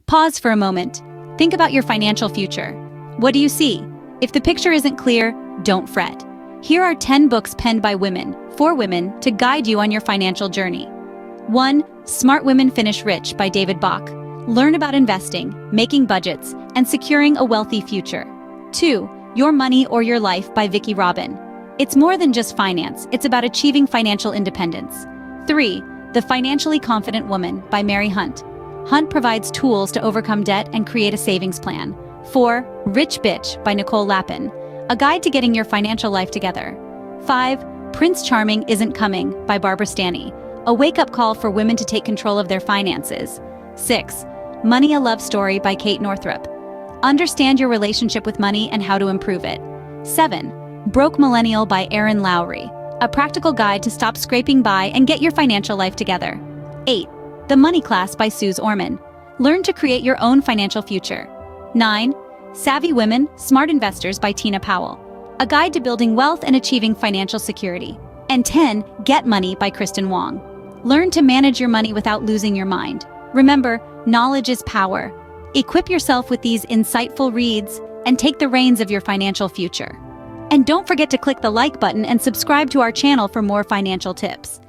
Pause for a moment. Think about your financial future. What do you see? If the picture isn't clear, don't fret. Here are 10 books penned by women, for women, to guide you on your financial journey. 1. Smart Women Finish Rich by David Bach. Learn about investing, making budgets, and securing a wealthy future. 2. Your Money or Your Life by Vicki Robin. It's more than just finance, it's about achieving financial independence. 3. The Financially Confident Woman by Mary Hunt. Hunt provides tools to overcome debt and create a savings plan. 4. Rich Bitch by Nicole Lapin. A guide to getting your financial life together. 5. Prince Charming Isn't Coming by Barbara Stanny. A wake-up call for women to take control of their finances. 6. Money: A Love Story by Kate Northrup. Understand your relationship with money and how to improve it. 7. Broke Millennial by Erin Lowry. A practical guide to stop scraping by and get your financial life together. 8. The Money Class by Suze Orman. Learn to create your own financial future. 9. Savvy Women, Smart Investors by Tina Powell. A guide to building wealth and achieving financial security. And 10. Get Money by Kristen Wong. Learn to manage your money without losing your mind. Remember, knowledge is power. Equip yourself with these insightful reads and take the reins of your financial future. And don't forget to click the like button and subscribe to our channel for more financial tips.